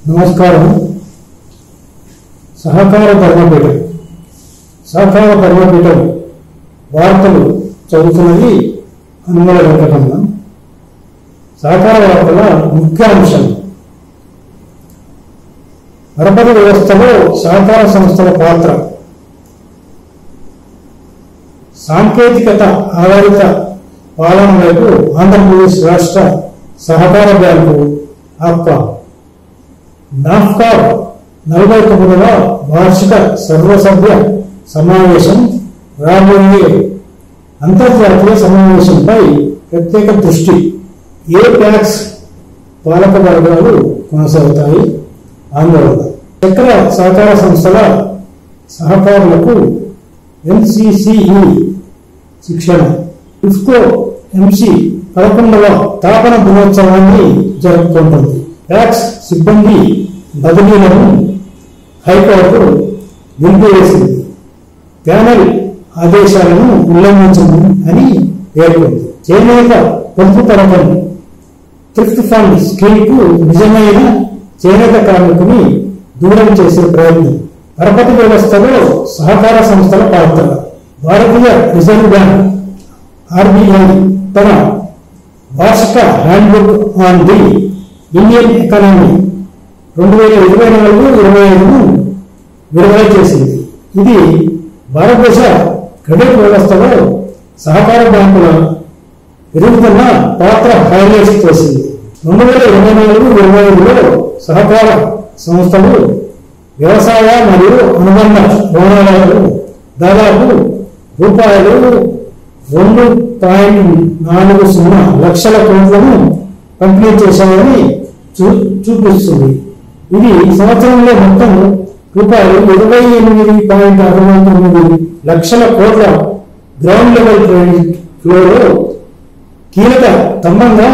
నమస్కారం. సహకార ధర్మపీఠం వార్తలు చదువుతున్నది అనుమల వెంకటమ్మ. సహకార వార్తల ముఖ్యాంశం: పరపతి వ్యవస్థలో సహకార సంస్థల పాత్ర, సాంకేతికత ఆధారిత పాలన వైపు ఆంధ్రప్రదేశ్ రాష్ట్ర సహకార బ్యాంకు నాఫ్కార్ 49వ వార్షిక సర్వసభ్య సమావేశం రాబోయే అంతర్జాతీయ సమావేశంపై ప్రత్యేక దృష్టి. ఏపాక్స్ పాలక వర్గాలు కొనసాగుతాయి. ఆందోళన. చక్ర సహకార సంస్థల సహకారులకు MCCE శిక్షణ. ఇఫ్కో MC 11వ స్థాపన దినోత్సవాన్ని జరుపుకుంటుంది. ప్యాక్స్ సిబ్బంది బదిలీలను హైకోర్టు నిలిపివేసింది. ప్యానెల్ ఆదేశాలను ఉల్లంఘించింది అని పేర్కొంది. చేనేత పొదుపు పథకం థ్రిఫ్ట్ ఫండ్ స్కీమ్ కు నిజమైన చేనేత కార్మికుని దూరం చేసే ప్రయత్నం. పరపతి వ్యవస్థలో సహకార సంస్థల పాత్ర. భారతీయ రిజర్వ్ బ్యాంక్ RBI తన వార్షిక handbook on the Indian economy 2024-25ను విడుదల చేసింది. ఇది భారతదేశ క్రెడిట్ వ్యవస్థలో సహకార బ్యాంకుల పెరుగుతున్న పాత్ర హైలైట్ చేసింది. 2024-25లో సహకార సంస్థలు వ్యవసాయ మరియు అనుబంధ రుణాలను దాదాపు రూపాయలు 2.40 లక్షల కోట్లను పంపిణీ చేశాయని చూపిస్తుంది. ఇది సంవత్సరంలో మొత్తం రూపాయలు 28.69 లక్షల కోట్ల గ్రౌండ్ లెవెల్ క్రెడిట్ ఫ్లోలో కీలక స్తంభంగా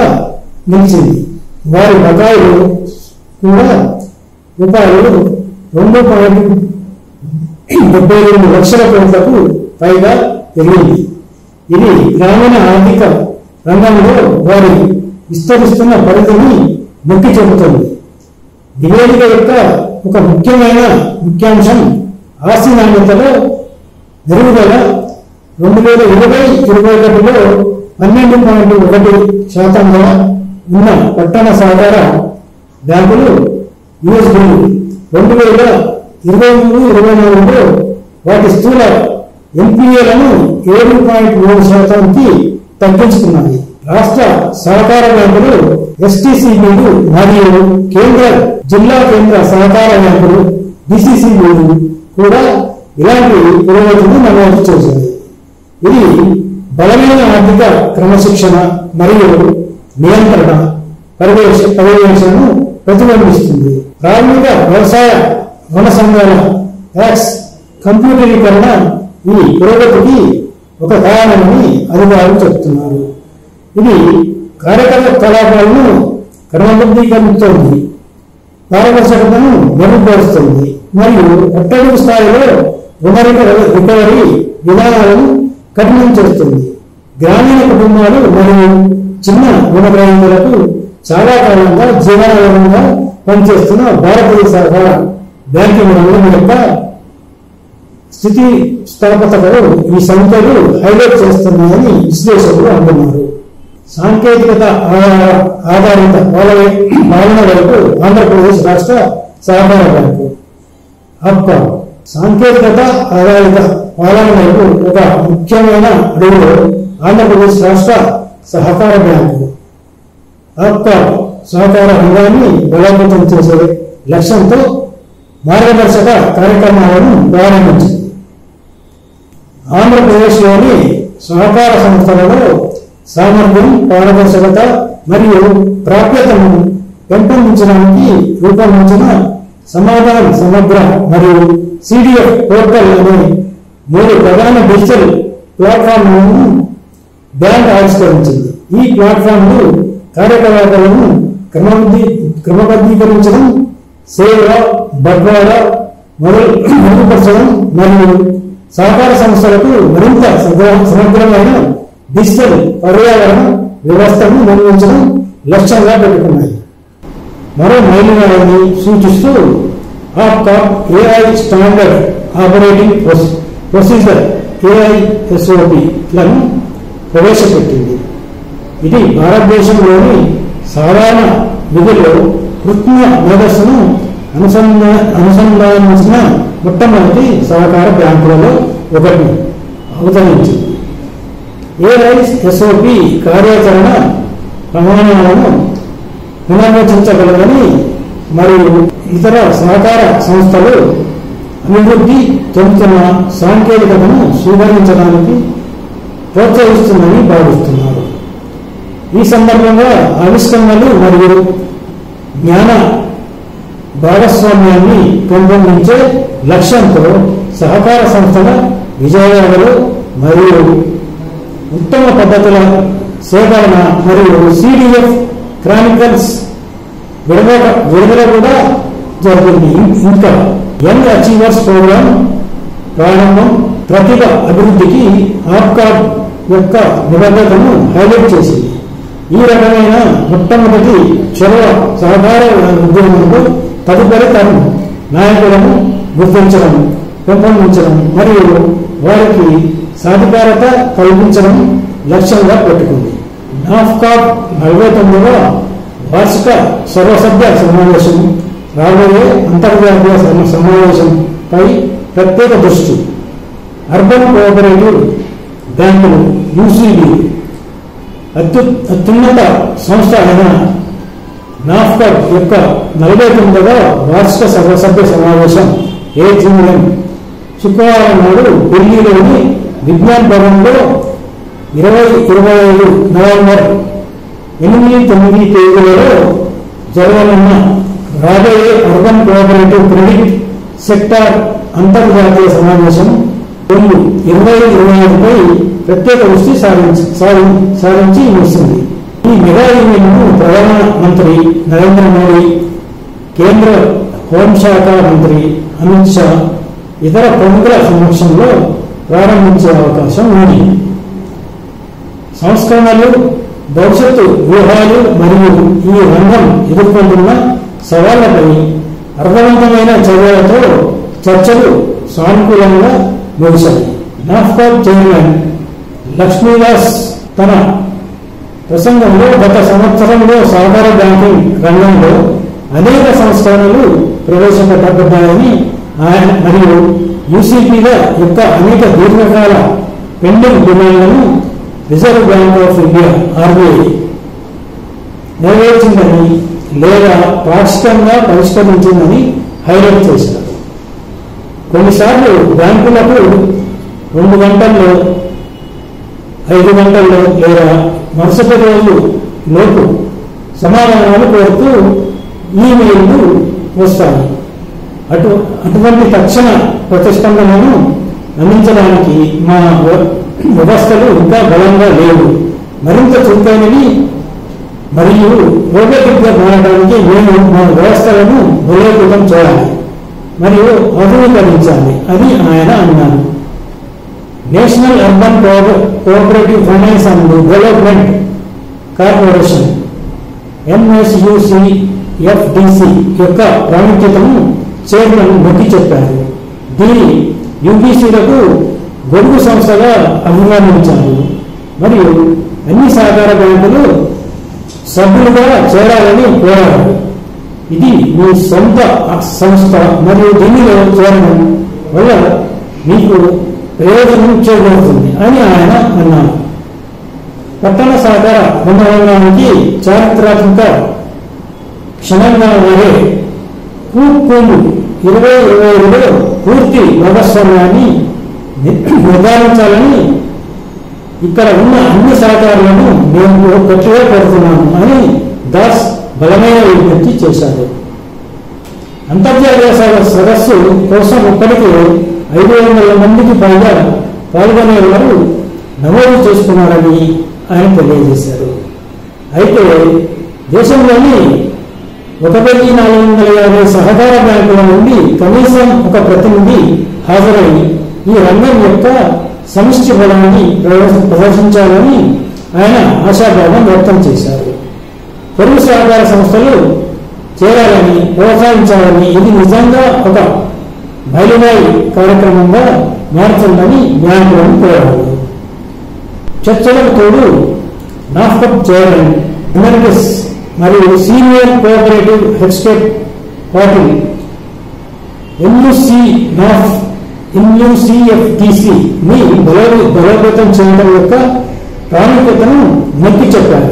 నిలిచింది. వారి బకాయిలు కూడా రూపాయలు 2.72 లక్షల కోట్లకు పైగా పెరిగింది. ఇది గ్రామీణ ఆర్థిక రంగంలో వారి విస్తరిస్తున్న పరిధిని నొక్కి చెబుతుంది. నివేదిక యొక్క ఒక ముఖ్యాంశం ఆస్తి నాణ్యతలో మెరుగుదల. 2020-21లో 12.1% ఉన్న పట్టణ సహకార బ్యాంకులు US బిల్లు 2023-24లో వాటి స్థూల NPAలను 7.3%కి తగ్గించుకున్నాయి. రాష్ట్ర సహకార బ్యాంకులు STCBలు మరియు జిల్లా కేంద్ర సహకార బ్యాంకులు DCCBలు కూడా ఇలాంటి పురోగతిని నమోదు చేశాయి. ఇది బలమైన ఆర్థిక క్రమశిక్షణ మరియు నియంత్రణ పర్యవేక్షణను ప్రతిబింబిస్తుంది. ప్రాథమిక వ్యవసాయ రుణ సంఘాల ట్యాక్స్ కంప్యూటరీకరణ ఈ పురోగతికి ఒక కారణమని అధికారులు చెబుతున్నారు. ఇది కార్యకలాపాలను క్రమబద్ధీకరిస్తుంది, పారదర్శకతను మెరుగుపరుస్తుంది మరియు అట్టడుగు స్థాయిలో రుణ రికవరీ విధానాలను కఠినం చేస్తుంది. గ్రామీణ కుటుంబాలు మరియు చిన్న రుణగ్రహీతలకు చాలా కాలంగా జీవనాధారంగా పనిచేస్తున్న భారతీయ సహకార బ్యాంకింగ్ రంగం యొక్క స్థితిస్థాపకతలు ఈ సంఖ్యలు హైలైట్ చేస్తున్నాయని విశ్లేషకులు అంటున్నారు. సాంకేతికత ఆధారిత పాలన వైపు ఆంధ్రప్రదేశ్ రాష్ట్ర సహకార బ్యాంకు సాంకేతికత ఆధారిత పాలన వైపు ఒక ముఖ్యమైన అడుగులో ఆంధ్రప్రదేశ్ రాష్ట్ర సహకార బ్యాంకు సహకార రంగాన్ని బలోపేతం చేసే లక్ష్యంతో మార్గదర్శక కార్యక్రమాలను ప్రారంభించింది. ఆంధ్రప్రదేశ్లోని సహకార సంస్థలలో సామర్థ్యం, పారదర్శకత మరియు ప్రాప్యతను పెంపొందించడానికి రూపొందించిన సమాధాన్ సమగ్ర మరియు CDF పోర్టల్ అనే 3 ప్రధాన డిజిటల్ ప్లాట్ఫామ్లను బ్యాంక్ ఆవిష్కరించింది. ఈ ప్లాట్ఫామ్లు కార్యకలాపాలను క్రమబద్ధీకరించడం, సేవ, బట్వాడా మెరుగుపరచడం మరియు సహకార సంస్థలకు మరింత సమగ్రమైన డిజిటల్ పర్యావరణ వ్యవస్థను నిర్మించడం లక్ష్యంగా పెట్టుకున్నాయి. మరో మైలురాయిని సూచిస్తూ APCOB AI standard operating procedure AISOP-లను ప్రవేశపెట్టింది. ఇది భారతదేశంలోని సాధారణ విధుల్లో కృత్రిమ మేధస్సును అనుసంధానించిన మొట్టమొదటి సహకార బ్యాంకులలో ఒకటి అవతరించింది. AISOP కార్యాచరణ ప్రమాణాలను పునర్వచించగలదని మరియు ఇతర సహకార సంస్థలు అభివృద్ధి చెందుతున్న సాంకేతికతను స్వీకరించడానికి ప్రోత్సహిస్తుందని భావిస్తున్నారు. ఈ సందర్భంగా ఆవిష్కరణలు మరియు జ్ఞాన భాగస్వామ్యాన్ని పెంపొందించే లక్ష్యంతో సహకార సంస్థల విజయాలు మరియు ఉత్తమ పద్ధతుల సేకరణ మరియు CDF క్రానికల్స్ విడుదల కూడా జరిగింది. ఇంకా యంగ్ అచీవర్స్ ప్రోగ్రామ్ ప్రారంభం ప్రతిభ అభివృద్ధికి ఆప్కాబ్ యొక్క నిబద్ధతను హైలైట్ చేసింది. ఈ రకమైన మొట్టమొదటి చొరవ సహకార ఉద్యమంలో తదుపరి తరం నాయకులను గుర్తించడం, పెంపొందించడం మరియు వారికి సాధికారత కల్పించడం లక్ష్యంగా పెట్టుకుంది. నాఫ్కాబ్ 49వ వార్షిక సర్వసభ్య సమావేశం రాబోయే అంతర్జాతీయ సమావేశంపై ప్రత్యేక దృష్టి. అర్బన్ కోఆపరేటివ్ బ్యాంకులు UCB అత్యున్నత సంస్థ అయిన నాఫ్కాబ్ యొక్క 49వ వార్షిక సర్వసభ్య సమావేశం AGM శుక్రవారం నాడు ఢిల్లీలోని విజ్ఞాన్ భవన్లో 2025 నవంబర్ 8-9 తేదీలలో జరగనున్న రాబోయే అర్బన్ కోఆపరేటివ్ క్రెడిట్ సెక్టార్ అంతర్జాతీయ సమావేశం 2025పై ప్రత్యేక దృష్టి సారించి ముగిసింది. ఈ మెగా ఈవెంట్ను ప్రధానమంత్రి నరేంద్ర మోడీ, కేంద్ర హోంశాఖ మంత్రి అమిత్ షా ఇతర ప్రముఖుల సమక్షంలో ప్రారంభించే అవకాశం ఉంది. సంస్కరణలు, భవిష్యత్తు వ్యూహాలు మరియు ఈ రంగం ఎదుర్కొంటున్న సవాళ్లపై అర్థవంతమైన చర్యలతో చర్చలు సానుకూలంగా ముగిశాయి. నాఫ్కాబ్ చైర్మన్ లక్ష్మీదాస్ తన ప్రసంగంలో గత సంవత్సరంలో సహకార బ్యాంకింగ్ రంగంలో అనేక సంస్కరణలు ప్రవేశపెట్టబడ్డాయని మరియు UCBల యొక్క అనేక దీర్ఘకాల పెండింగ్ డిమాండ్లను reserve bank of India RBI నెరవేర్చిందని లేదా పాక్షికంగా పరిష్కరించిందని హైలైట్ చేశారు. కొన్నిసార్లు బ్యాంకులకు 2 గంటల్లో, 5 గంటల్లో లేదా మరుసటి రోజు లోపు సమాధానాలు కోరుతూ ఈమెయిల్లు వస్తాయి. అటువంటి తక్షణ ప్రతిస్పందనను అందించడానికి మా వ్యవస్థలు ఇంకా బలంగా లేవు. మరింత చురుకైనవి మరియు రోబోటిక్గా మారడానికి మేము మా వ్యవస్థలను బలోపేతం చేయాలి మరియు ఆధునీకరించాలి అని ఆయన అన్నారు. National urban cooperative finance and development corporation NSUCFDC యొక్క ప్రాముఖ్యతను చైర్మన్ నొక్కి చెప్పారు. దీని UBCలకు గొడుగు సంస్థగా అభివర్ణించారు మరియు అన్ని సహకార బ్యాంకులు సభ్యులుగా చేరాలని కోరారు. ఇది మీ సొంత సంస్థ మరియు దీనిలో చేరడం వల్ల మీకు ప్రయోజనం చేకూరుతుంది అని ఆయన అన్నారు. పట్టణ సహకార రంగానికి చారిత్రాత్మక క్షణంగా మారే కూకుండు 2025లో పూర్తి భాగస్వామ్యాన్ని నిర్ధారించాలని ఇక్కడ ఉన్న అన్ని సహకారులను మేము గట్టిగా కోరుతున్నాము అని దాస్ బలమైన విజ్ఞప్తి చేశారు. అంతర్జాతీయ సదస్సు కోసం ఇప్పటికే 500 మందికి పైగా పాల్గొనేవారు నమోదు చేసుకున్నారని ఆయన తెలియజేశారు. అయితే దేశంలోని 1450 సహకార బ్యాంకుల నుండి కనీసం ఒక ప్రతినిధి హాజరై ఈ రంగం యొక్క సమిష్టి బలాన్ని ప్రదర్శించాలని ఆయన ఆశాభావం వ్యక్తం చేశారు. పొరుగు సహకార సంస్థలు చేరాలని ప్రోత్సహించాలని, ఇది నిజంగా ఒక బయలువాయి కార్యక్రమంగా మారుతుందని బ్యాంకులను కోరారు. చర్చలకు తోడు నాఫ్కప్ చైర్మన్ ఎమరిటస్ మరియు సీనియర్ కోఆపరేటివ్ హెడ్ పాటిల్ NUCFTC-ని బలోపేతం చేయడం యొక్క ప్రాముఖ్యతను నొక్కి చెప్పారు.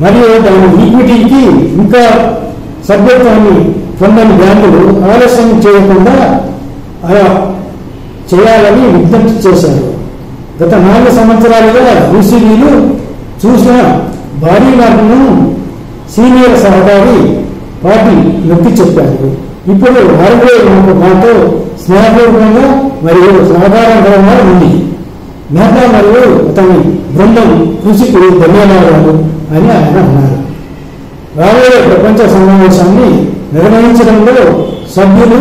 మరియు దాని ఈక్విటీకి ఇంకా సభ్యత్వాన్ని పొందని బ్యాంకులు ఆలస్యం చేయకుండా అలా చేయాలని విజ్ఞప్తి చేశారు. గత 4 సంవత్సరాలుగా యూసీబీలు చూసిన భారీ మార్పును సీనియర్ సహకారి పార్టీ నొక్కి చెప్పారు. ఇప్పుడు RBI మాతో స్నేహపూర్వకంగా మరియు సహకారకరంగా ఉంది. మెహతా మరియు అతని బృందం కృషికి ధన్యవాదాలు అని ఆయన అన్నారు. రాబోయే ప్రపంచ సమావేశాన్ని నిర్వహించడంలో సభ్యులు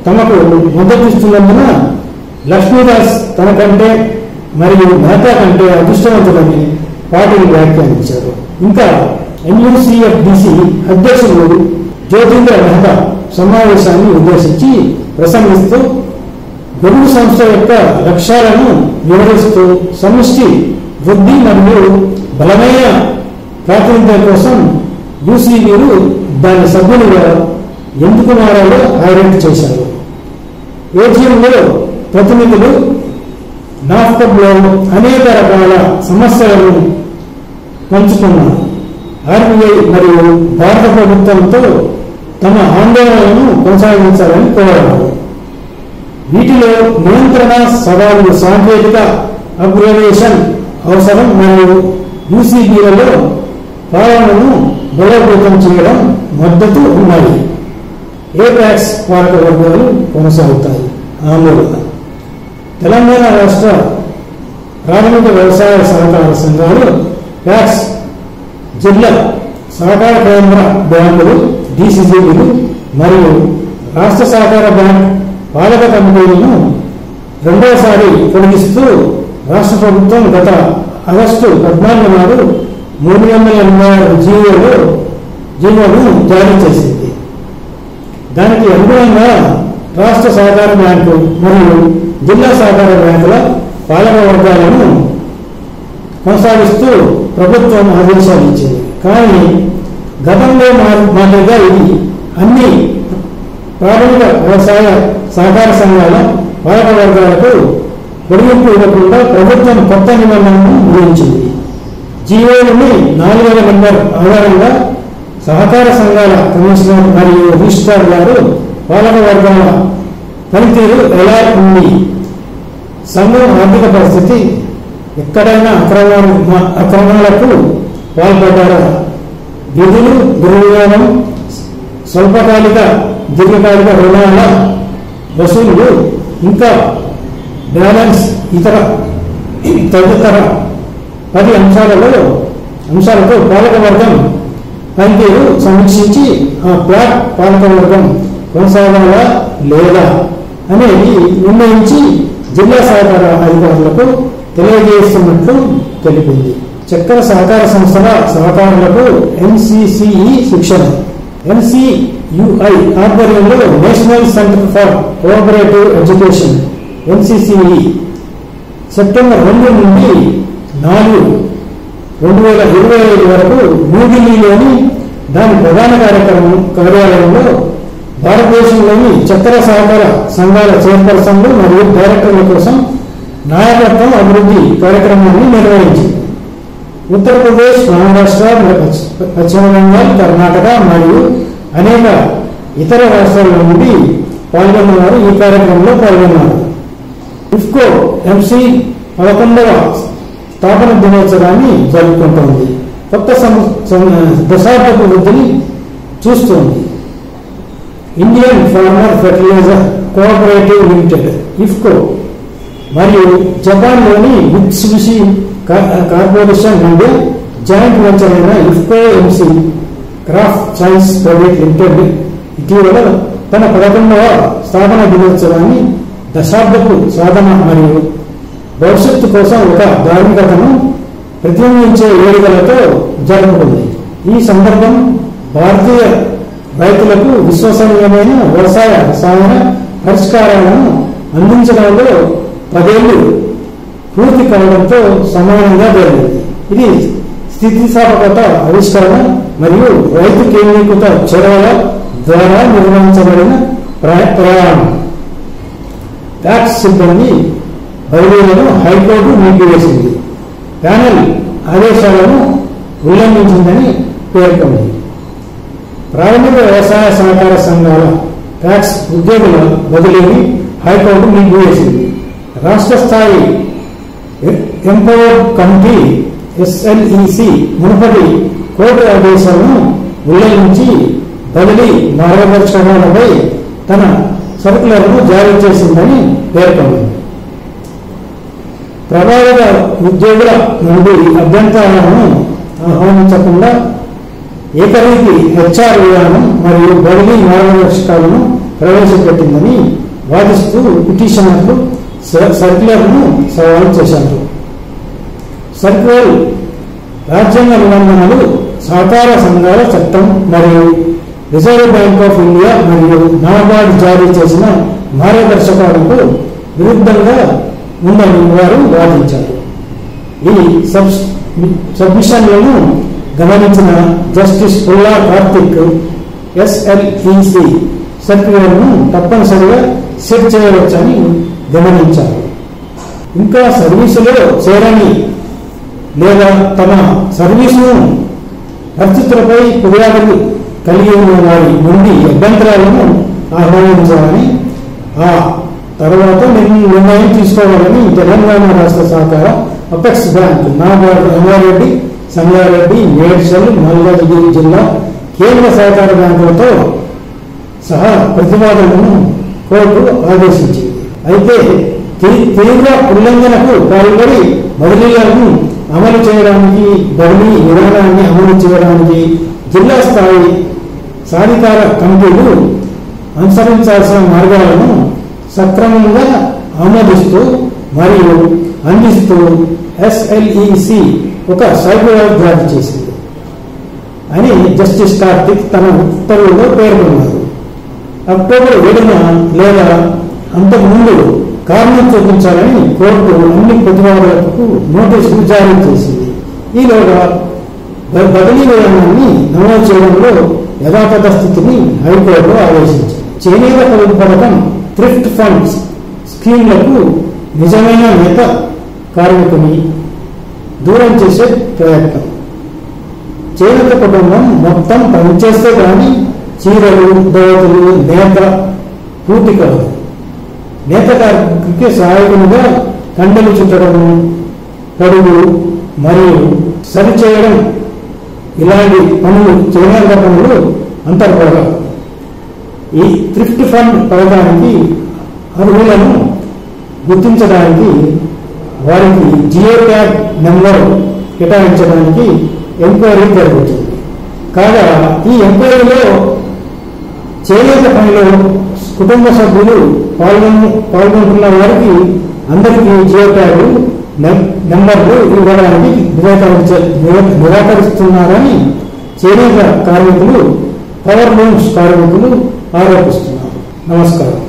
తమకు మద్దతిస్తున్నందున లక్ష్మీదాస్ తన కంటే మరియు మెహతా కంటే అదృష్టవంతులని పార్టీని వ్యాఖ్యానించారు. ఇంకా NUCFDC అధ్యక్షులు జ్యోతింద్ర మెహతా సమావేశాన్ని ఉద్దేశించి ప్రసంగిస్తూ గొడుగు సంస్థ యొక్క లక్ష్యాలను వివరిస్తూ సమిష్టి వృద్ధి మరియు బలమైన ప్రాతినిధ్యం కోసం యూసీబీలు దాని సభ్యులుగా ఎందుకు మారాలో హైలైట్ చేశారు. ఏటీఎంలో ప్రతినిధులు నాఫ్కబ్లో అనేక రకాల సమస్యలను పంచుకున్నారు. RBI మరియు భారత ప్రభుత్వంతో తమ ఆందోళనలను కొనసాగించాలని కోరారు. వీటిలో నియంత్రణ సవాళ్లు, సాంకేతిక అప్గ్రేడేషన్ అవసరం మరియు యూసీబీలలో పాలనను బలోపేతం చేయడం మద్దతు ఉన్నాయి. ఏపాక్స్ పాలక వర్గాలు కొనసాగుతాయి. ఆందోళన తెలంగాణ రాష్ట్ర ప్రాథమిక వ్యవసాయ సహకార సంఘాలు, ప్యాక్స్, జిల్లా సహకార కేంద్ర బ్యాంకులు, DCCBలు మరియు రాష్ట్ర సహకార బ్యాంక్ పాలక కమిటీలను రెండోసారి పొడిగిస్తూ రాష్ట్ర ప్రభుత్వం గత ఆగస్టు 14 నాడు 386 జీవోను జారీ చేసింది. దానికి అనుగుణంగా రాష్ట్ర సహకార బ్యాంకు మరియు జిల్లా సహకార బ్యాంకుల పాలక వర్గాలను కొనసాగిస్తూ ప్రభుత్వం ఆదేశాలు ఇచ్చింది. కానీ గతంలో మాదిరిగా ఇది అన్ని ప్రాథమిక వ్యవసాయ సహకార సంఘాల పాలక వర్గాలకు పొడిగింపు ఇవ్వకుండా ప్రభుత్వం కొత్త నిబంధనలను విధించింది. జీవోని 4వ నెంబర్ ఆధారంగా సహకార సంఘాల కమిషనర్ మరియు రిజిస్ట్రార్ గారు పాలక వర్గాల పనితీరు ఎలా ఉంది, సంఘం ఆర్థిక పరిస్థితి, ఎక్కడైనా అక్రమాలకు పాల్పడ్డారా, విధులు దుర్వినియోగం, స్వల్పకాలిక దీర్ఘకాలిక రుణాల వసూళ్లు, ఇంకా బ్యాలెన్స్ తదితర 10 అంశాలతో పాలకవర్గం పనితీరు సమీక్షించి ఆ ప్లాట్ పాలకవర్గం కొనసాగాలా లేదా అనేది నిర్ణయించి జిల్లా సహకార అధికారులకు తెలియజేస్తున్నట్లు తెలిపింది. చక్కెర సహకార సంస్థల సహకారులకు NCCE శిక్షణ. NCUI ఆధ్వర్యంలో national centre for cooperative education NCCE September 2 నుండి 4, 2025 వరకు న్యూఢిల్లీలోని దాని ప్రధాన కార్యాలయంలో భారతదేశంలోని చక్కెర సహకార సంఘాల చైర్పర్సన్లు మరియు డైరెక్టర్ల కోసం నాయకత్వం అభివృద్ధి కార్యక్రమాన్ని నిర్వహించింది. ఉత్తరప్రదేశ్, మహారాష్ట్ర, పశ్చిమ బెంగాల్, కర్ణాటక మరియు అనేక ఇతర రాష్ట్రాల నుండి పాల్గొన్నవారు ఈ కార్యక్రమంలో పాల్గొన్నారు. ఇఫ్కో MC 11వ స్థాపన దినోత్సవాన్ని జరుపుకుంటోంది. కొత్త దశాబ్దపు వృద్ధిని చూస్తోంది. Indian farmer fertiliser cooperative limited IFFCO మరియు జపాన్లోని మిత్సుబిషి కార్పొరేషన్ నుండి జాయింట్ వెంచర్ అయిన IFFCO MC crop science private limited ఇటీవల తన 11వ స్థాపన దినోత్సవాన్ని దశాబ్దపు సాధన మరియు భవిష్యత్తు కోసం ఒక ధార్మికతను ప్రతిబింబించే వేడుకలతో జరుపుకుంది. ఈ సందర్భం భారతీయ రైతులకు విశ్వసనీయమైన వ్యవసాయ రసాయన పరిష్కారాలను అందించడంలో 10 ఏళ్లు పూర్తి కావడంతో సమానంగా జరిగింది. ఇది స్థితిస్థాపకత ఆవిష్కరణ మరియు రైతు కేంద్రీకృత చొరవల ద్వారా నిర్వహించబడిన ప్రయాణం. ట్యాక్స్ సిబ్బంది బదిలీలను హైకోర్టు నిలిపివేసింది. ప్యానెల్ ఆదేశాలను ఉల్లంఘించిందని పేర్కొంది. ప్రాథమిక వ్యవసాయ సహకార సంఘాల ట్యాక్స్ ఉద్యోగుల బదిలీని హైకోర్టు నిలిపివేసింది. రాష్ట్ర స్థాయి ఎంపవర్డ్ కమిటీ SLEC మునుపటి కోర్టు ఆదేశాలను ఉల్లంఘించి బదిలీ మార్గదర్శకాలపై తన సర్కులర్ను జారీ చేసిందని పేర్కొంది. ప్రభావిత ఉద్యోగుల నుండి అభ్యంతరాలను ఆహ్వానించకుండా ఏకరీతి HR విధానం మరియు బదిలీ మార్గదర్శకాలను ప్రవేశపెట్టిందని వాదిస్తూ పిటిషనర్లు సర్క్యులర్ను సవాలు చేశారు. సర్క్యులర్ రాజ్యాంగ నిబంధనలు, సహకార సంఘాల చట్టం మరియు రిజర్వ్ బ్యాంక్ ఆఫ్ ఇండియా మరియు నాబార్డ్ జారీ చేసిన మార్గదర్శకాలకు విరుద్ధంగా ఉందని వారు వాదించారు. ఈ సబ్మిషన్లను గమనించిన జస్టిస్ పుల్లా కార్తిక్ SLEC సర్క్యులర్ను తప్పనిసరిగా సెట్ చేయవచ్చని గమనించారు. ఇంకా సర్వీసులో చేరని లేదా తమ సర్వీసును పరిస్థితులపై ఫిర్యాదులు కలిగి ఉన్న వారి నుండి అభ్యంతరాలను ఆహ్వానించాలని, ఆ తర్వాత నిర్ణయం తీసుకోవాలని తెలంగాణ రాష్ట్ర సహకార అపెక్స్ బ్యాంక్, నాబార్డు, రంగారెడ్డి, సంగారెడ్డి, మేడ్చల్, మల్కాజ్గిరి జిల్లా కేంద్ర సహకార బ్యాంకులతో సహా ప్రతిపాదనలను కోర్టు ఆదేశించింది. అయితే తీవ్ర ఉల్లంఘనకు పాల్పడి బదిలీలను అమలు చేయడానికి, బదిలీ విధానాన్ని అమలు చేయడానికి జిల్లా స్థాయి సాధికార కమిటీలు అనుసరించాల్సిన మార్గాలను సక్రమంగా ఆమోదిస్తూ మరియు అందిస్తూ SLEC ఒక సర్క్యులర్ జారీ చేసింది అని జస్టిస్ కార్తిక్ తన ఉత్తర్వుల్లో పేర్కొన్నారు. అక్టోబర్ 7న లేదా అంతకుముందు కారణం చూపించాలని కోర్టు అన్ని ప్రతివాదులకు నోటీసులు జారీ చేసింది. ఈలోగా బదిలీ విధానాన్ని నమోదు చేయడంలో యథాతథ స్థితిని హైకోర్టు ఆదేశించింది. చేనేత పొదుపు పథకం, థ్రిఫ్ట్ ఫండ్స్ స్కీమ్లకు నిజమైన నేత కార్మికుని దూరం చేసే ప్రయత్నం. చేనేత కుటుంబం మొత్తం పనిచేస్తే కానీ చీరలు, దోవతులు, నేత పూర్తి కాదు. నేత కార్మికుడికి సహాయకునిగా కండలు చుట్టడము, పొడుగు మరియు సరిచేయడం ఇలాంటి పనులు, చేనేత పనులు అంతర్భాగం. ఈ థ్రిఫ్ట్ ఫండ్ పథకానికి అర్హులను గుర్తించడానికి వారికి జియో ట్యాగ్ నెంబర్ కేటాయించడానికి ఎంక్వైరీ జరుగుతుంది. కాగా ఈ ఎంక్వైరీలో చేనేత పనిలో కుటుంబ సభ్యులు పాల్గొంటున్న వారికి అందరికీ జియో ట్యాగ్ నెంబర్లు ఇవ్వడానికి నిరాకరిస్తున్నారని చేనేత కార్మికులు, పవర్ లూమ్స్ కార్మికులు ఆరోపిస్తున్నారు. నమస్కారం.